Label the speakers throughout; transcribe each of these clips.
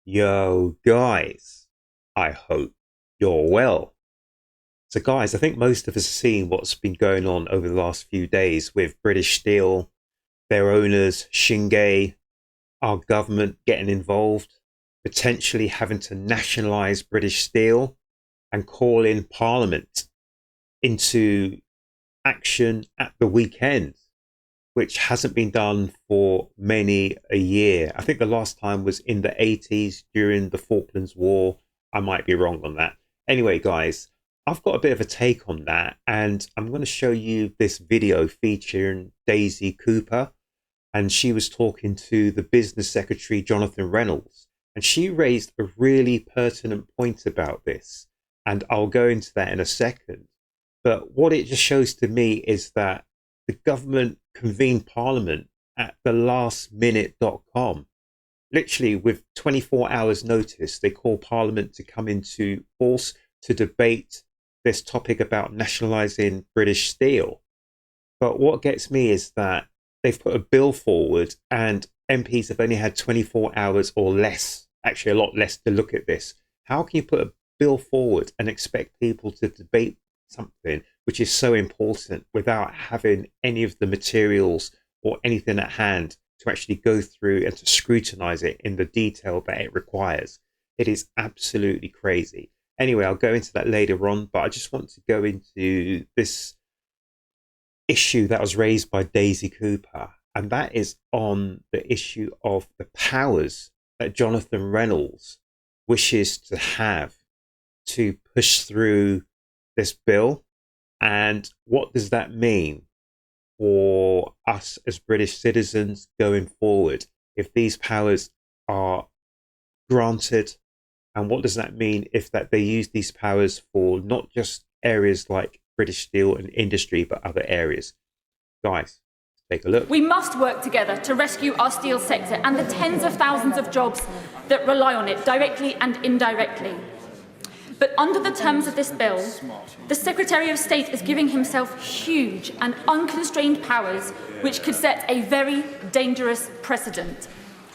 Speaker 1: Yo, guys, I hope you're well. So, guys, I think most of us have seen what's been going on over the last few days with British Steel, their owners, Shinge, our government getting involved, potentially having to nationalise British Steel and call in Parliament into action at the weekend, which hasn't been done for many a year. I think the last time was in the 80s during the Falklands War. I might be wrong on that. Anyway, guys, I've got a bit of a take on that, and I'm going to show you this video featuring Daisy Cooper. And she was talking to the business secretary, Jonathon Reynolds, and she raised a really pertinent point about this. And I'll go into that in a second. But what it just shows to me is that the government convened parliament at the lastminute.com. Literally, with 24 hours notice, they call parliament to come into force to debate this topic about nationalising British Steel. But what gets me is that they've put a bill forward and MPs have only had 24 hours or less, actually a lot less, to look at this. How can you put a bill forward and expect people to debate something which is so important without having any of the materials or anything at hand to actually go through and to scrutinize it in the detail that it requires? It is absolutely crazy. Anyway, I'll go into that later on, but I just want to go into this issue that was raised by Daisy Cooper, and that is on the issue of the powers that Jonathon Reynolds wishes to have to push through this bill. And what does that mean for us as British citizens going forward if these powers are granted? And what does that mean if that they use these powers for not just areas like British Steel and industry, but other areas? Guys, take a look.
Speaker 2: We must work together to rescue our steel sector and the tens of thousands of jobs that rely on it, directly and indirectly. But under the terms of this bill, the Secretary of State is giving himself huge and unconstrained powers which could set a very dangerous precedent.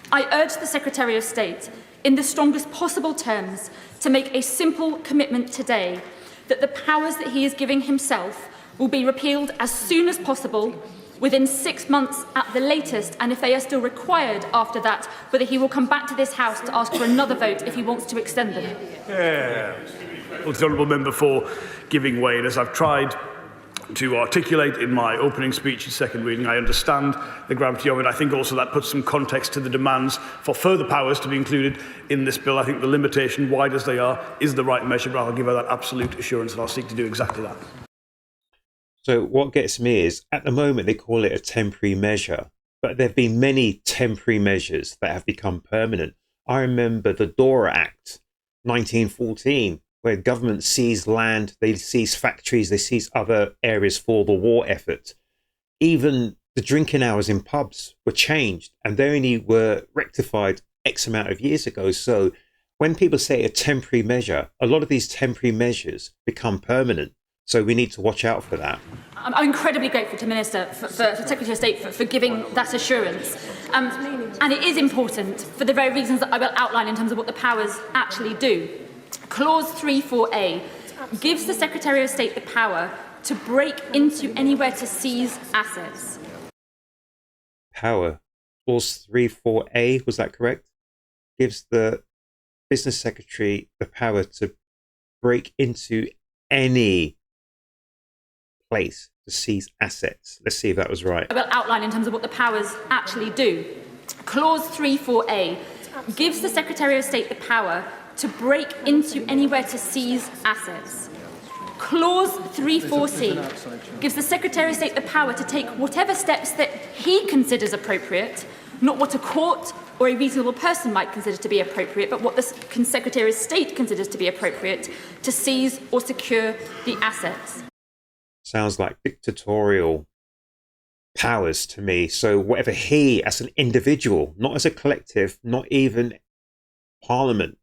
Speaker 2: I urge the Secretary of State, in the strongest possible terms, to make a simple commitment today that the powers that he is giving himself will be repealed as soon as possible, within 6 months at the latest, and if they are still required after that, whether he will come back to this House to ask for another vote if he wants to extend them.
Speaker 3: Yeah. Well, the honourable member for giving way. And as I've tried to articulate in my opening speech and second reading, I understand the gravity of it. I think also that puts some context to the demands for further powers to be included in this bill. I think the limitation, wide as they are, is the right measure, but I'll give her that absolute assurance that I'll seek to do exactly that.
Speaker 1: So what gets me is, at the moment, they call it a temporary measure, but there have been many temporary measures that have become permanent. I remember the Dora Act, 1914, where government seized land, they seized factories, they seized other areas for the war effort. Even the drinking hours in pubs were changed, and they only were rectified X amount of years ago. So when people say a temporary measure, a lot of these temporary measures become permanent. So we need to watch out for that.
Speaker 2: I'm incredibly grateful to Minister, for Secretary of State, for giving that assurance. And it is important for the very reasons that I will outline in terms of what the powers actually do. Clause 34A gives the Secretary of State the power to break into anywhere to seize assets.
Speaker 1: Power. Clause 34A, was that correct? Gives the business secretary the power to break into any place to seize assets. Let's see if that was right.
Speaker 2: I will outline in terms of what the powers actually do. Clause 34A gives the Secretary of State the power to break into anywhere to seize assets. Clause 34C gives the Secretary of State the power to take whatever steps that he considers appropriate, not what a court or a reasonable person might consider to be appropriate, but what the Secretary of State considers to be appropriate to seize or secure the assets.
Speaker 1: Sounds like dictatorial powers to me. So whatever he, as an individual, not as a collective, not even Parliament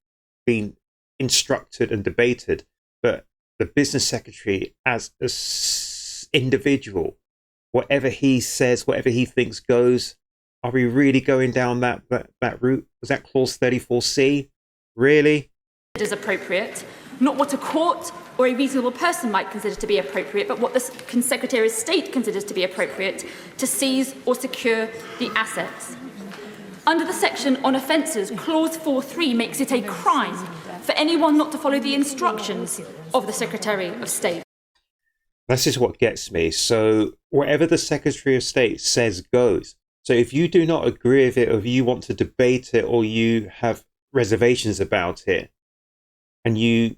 Speaker 1: being instructed and debated, but the business secretary as an individual, whatever he says, whatever he thinks goes. Are we really going down that route? Was that clause 34C? Really?
Speaker 2: As appropriate, not what a court or a reasonable person might consider to be appropriate, but what the Secretary of State considers to be appropriate to seize or secure the assets. Under the section on offences, clause 4.3 makes it a crime for anyone not to follow the instructions of the Secretary of State.
Speaker 1: This is what gets me. So whatever the Secretary of State says goes. So if you do not agree with it, or if you want to debate it, or you have reservations about it, and you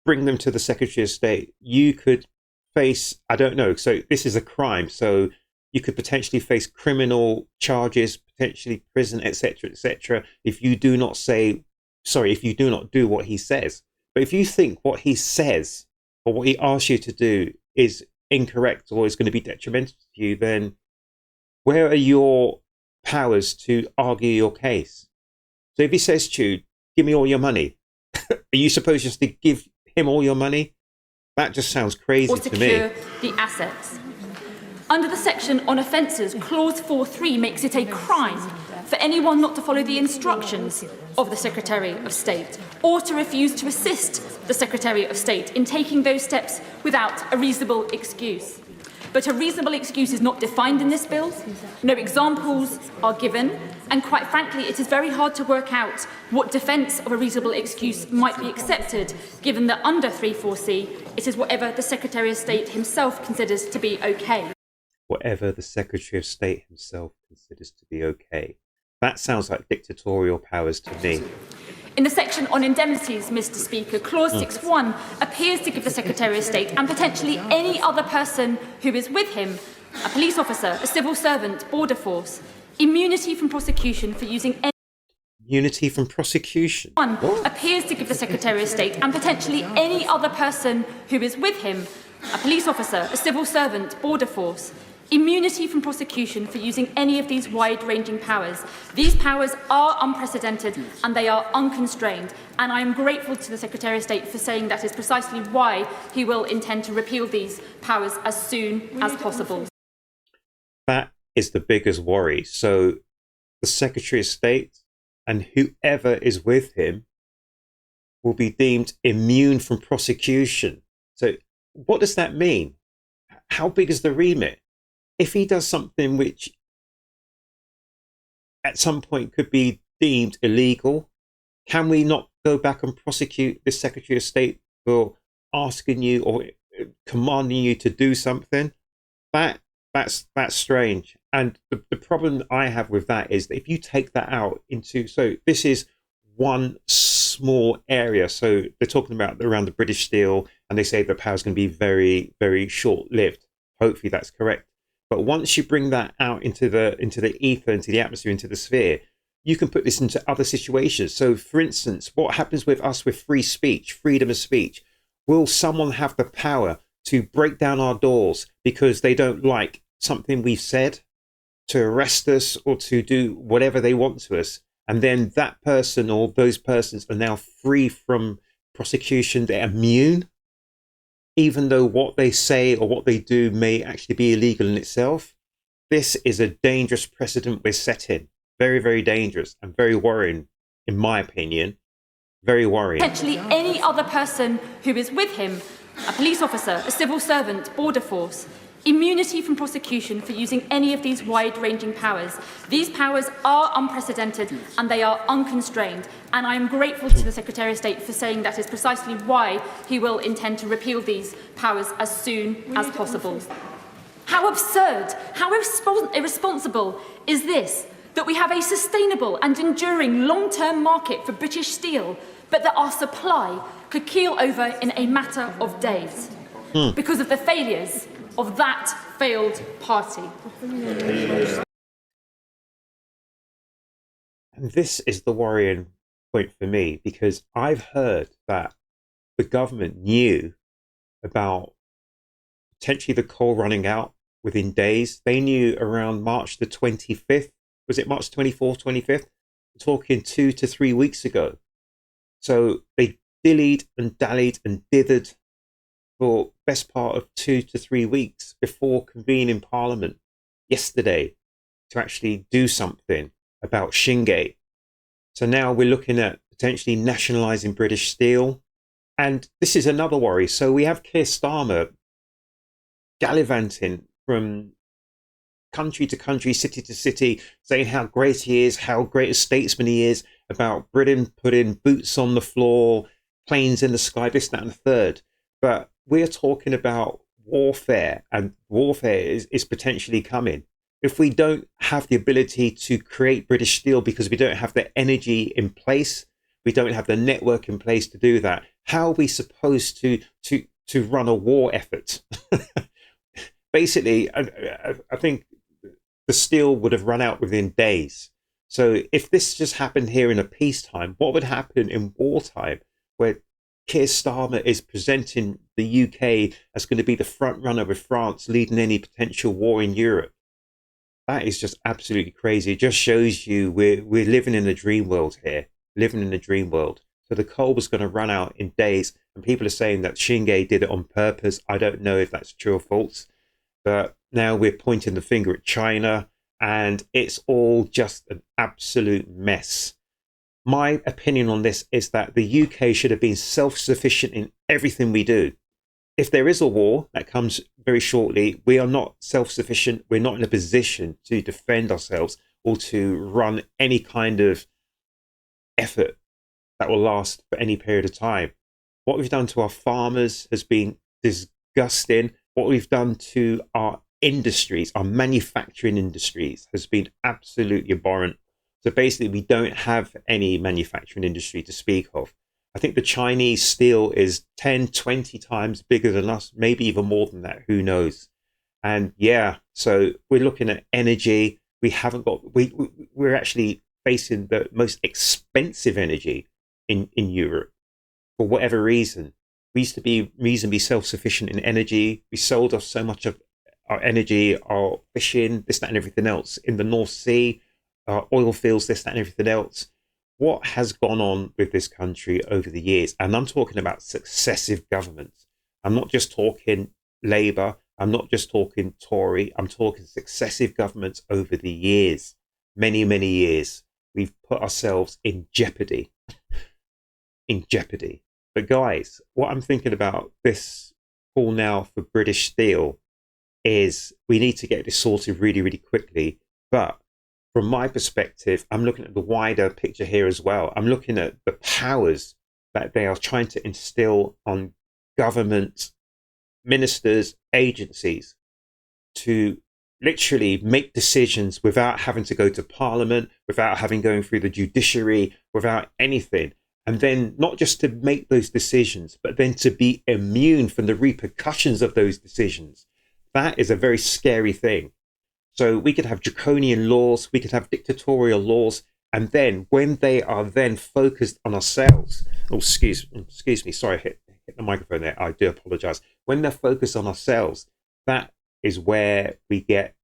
Speaker 1: bring them to the Secretary of State, you could face, I don't know, so this is a crime. So you could potentially face criminal charges, potentially prison, etc., if you do not if you do not do what he says. But if you think what he says or what he asks you to do is incorrect or is going to be detrimental to you, then where are your powers to argue your case? So if he says to you, give me all your money, are you supposed just to give him all your money? That just sounds crazy to me.
Speaker 2: Or secure the assets. Under the section on offences, clause 4.3 makes it a crime for anyone not to follow the instructions of the Secretary of State or to refuse to assist the Secretary of State in taking those steps without a reasonable excuse. But a reasonable excuse is not defined in this bill. No examples are given. And quite frankly, it is very hard to work out what defence of a reasonable excuse might be accepted, given that under 3.4c, it is whatever the Secretary of State himself considers to be okay.
Speaker 1: Whatever the Secretary of State himself considers to be okay. That sounds like dictatorial powers to me.
Speaker 2: In the section on indemnities, Mr. Speaker, clause 6.1 appears to give the Secretary of State and potentially any other person who is with him, a police officer, a civil servant, border force, immunity from prosecution for using any...
Speaker 1: Immunity from prosecution?
Speaker 2: Appears to give the Secretary of State and potentially any other person who is with him, a police officer, a civil servant, border force, immunity from prosecution for using any of these wide-ranging powers. These powers are unprecedented and they are unconstrained, and I am grateful to the Secretary of State for saying that is precisely why he will intend to repeal these powers as soon as possible.
Speaker 1: That is the biggest worry. So the Secretary of State and whoever is with him will be deemed immune from prosecution. So what does that mean? How big is the remit? If he does something which at some point could be deemed illegal, can we not go back and prosecute the Secretary of State for asking you or commanding you to do something? That's strange. And the problem I have with that is that if you take that out into, so this is one small area. So they're talking about around the British Steel, and they say the power is going to be very, very short-lived. Hopefully that's correct. But once you bring that out into the ether, into the atmosphere, into the sphere, you can put this into other situations. So, for instance, what happens with us with free speech, freedom of speech? Will someone have the power to break down our doors because they don't like something we've said, to arrest us or to do whatever they want to us? And then that person or those persons are now free from prosecution. They're immune, even though what they say or what they do may actually be illegal in itself. This is a dangerous precedent we're setting. Very, very dangerous and very worrying, in my opinion. Very worrying.
Speaker 2: Potentially any other person who is with him, a police officer, a civil servant, border force, immunity from prosecution for using any of these wide-ranging powers. These powers are unprecedented and they are unconstrained, and I am grateful to the Secretary of State for saying that is precisely why he will intend to repeal these powers as soon as possible. How absurd, how irresponsible is this, that we have a sustainable and enduring long-term market for British steel, but that our supply could keel over in a matter of days because of the failures of that failed party.
Speaker 1: And this is the worrying point for me, because I've heard that the government knew about potentially the coal running out within days. They knew around March the 25th. Was it March 24th, 25th? We're talking 2 to 3 weeks ago. So they dillied and dallied and dithered for best part of 2 to 3 weeks before convening Parliament yesterday to actually do something about Shingate. So now we're looking at potentially nationalising British Steel. And this is another worry. So we have Keir Starmer gallivanting from country to country, city to city, saying how great he is, how great a statesman he is, about Britain putting boots on the floor, planes in the sky, this, that, and the third. But we're talking about warfare, and warfare is potentially coming. If we don't have the ability to create British Steel because we don't have the energy in place, we don't have the network in place to do that, how are we supposed to run a war effort? Basically, I think the steel would have run out within days. So if this just happened here in a peacetime, what would happen in wartime, where Keir Starmer is presenting the UK as going to be the front runner with France leading any potential war in Europe? That is just absolutely crazy. It just shows you we're living in a dream world here, living in a dream world. So the coal was going to run out in days, and people are saying that Shinge did it on purpose. I don't know if that's true or false, but now we're pointing the finger at China, and it's all just an absolute mess. My opinion on this is that the UK should have been self-sufficient in everything we do. If there is a war that comes very shortly, we are not self-sufficient. We're not in a position to defend ourselves or to run any kind of effort that will last for any period of time. What we've done to our farmers has been disgusting. What we've done to our industries, our manufacturing industries, has been absolutely abhorrent. So basically, we don't have any manufacturing industry to speak of. I think the Chinese steel is 10, 20 times bigger than us, maybe even more than that. Who knows? And yeah, so we're looking at energy. We haven't got, we're actually facing the most expensive energy in Europe for whatever reason. We used to be reasonably self-sufficient in energy. We sold off so much of our energy, our fishing, this, that, and everything else in the North Sea, our oil fields, this, that, and everything else. What has gone on with this country over the years? And I'm talking about successive governments. I'm not just talking Labour. I'm not just talking Tory. I'm talking successive governments over the years, many, many years. We've put ourselves in jeopardy, in jeopardy. But guys, what I'm thinking about this call now for British Steel is we need to get this sorted really, really quickly. But from my perspective, I'm looking at the wider picture here as well. I'm looking at the powers that they are trying to instill on government, ministers, agencies to literally make decisions without having to go to Parliament, without having going through the judiciary, without anything. And then not just to make those decisions, but then to be immune from the repercussions of those decisions. That is a very scary thing. So we could have draconian laws, we could have dictatorial laws, and then when they are then focused on ourselves, excuse me, sorry, I hit the microphone there, I do apologize. When they're focused on ourselves, that is where we get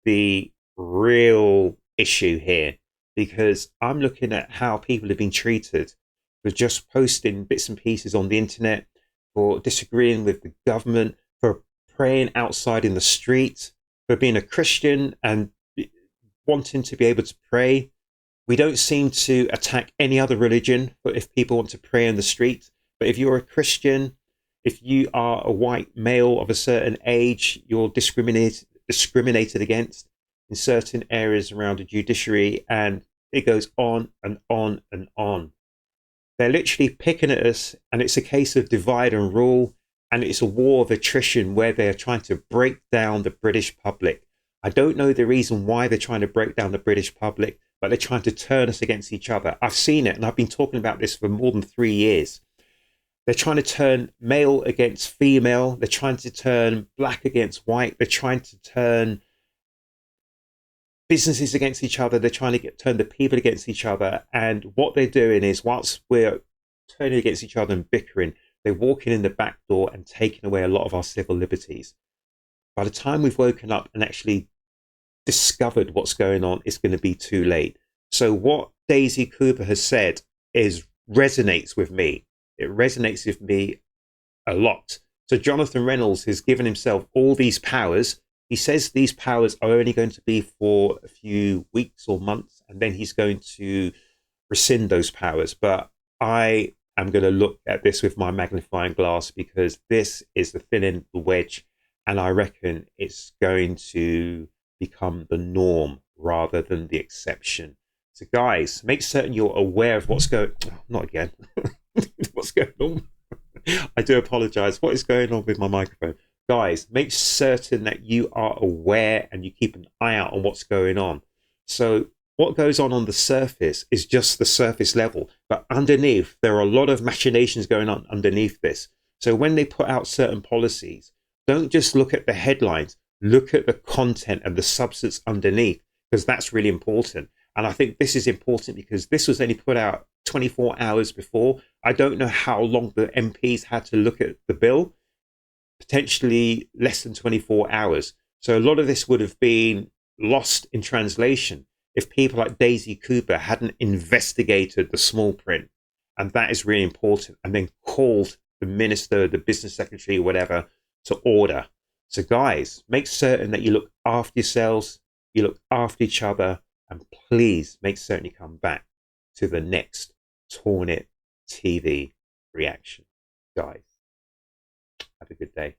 Speaker 1: the real issue here, because I'm looking at how people have been treated for just posting bits and pieces on the internet, for disagreeing with the government, for praying outside in the street, for being a Christian and wanting to be able to pray. We don't seem to attack any other religion, but if people want to pray in the street. But if you're a Christian, if you are a white male of a certain age, you're discriminated against in certain areas around the judiciary, and it goes on and on and on. They're literally picking at us, and it's a case of divide and rule. And it's a war of attrition where they're trying to break down the British public. I don't know the reason why they're trying to break down the British public, but they're trying to turn us against each other. I've seen it, and I've been talking about this for more than 3 years. They're trying to turn male against female. They're trying to turn black against white. They're trying to turn businesses against each other. They're trying to turn the people against each other. And what they're doing is, whilst we're turning against each other and bickering, they're walking in the back door and taking away a lot of our civil liberties. By the time we've woken up and actually discovered what's going on, it's going to be too late. So what Daisy Cooper has said resonates with me. It resonates with me a lot. So Jonathon Reynolds has given himself all these powers. He says these powers are only going to be for a few weeks or months, and then he's going to rescind those powers. But I am going to look at this with my magnifying glass, because this is the thin end of the wedge, and I reckon it's going to become the norm rather than the exception. So guys, make certain you're aware of what's going not again. What's going on? I do apologize. What is going on with my microphone? Guys, make certain that you are aware and you keep an eye out on what's going on. So what goes on the surface is just the surface level, but underneath there are a lot of machinations going on underneath this. So when they put out certain policies, don't just look at the headlines, look at the content and the substance underneath, because that's really important. And I think this is important because this was only put out 24 hours before. I don't know how long the MPs had to look at the bill, potentially less than 24 hours. So a lot of this would have been lost in translation if people like Daisy Cooper hadn't investigated the small print. And that is really important. And then called the minister, the business secretary, whatever, to order. So guys, make certain that you look after yourselves, you look after each other, and please make certain you come back to the next Torn It TV reaction. Guys, have a good day.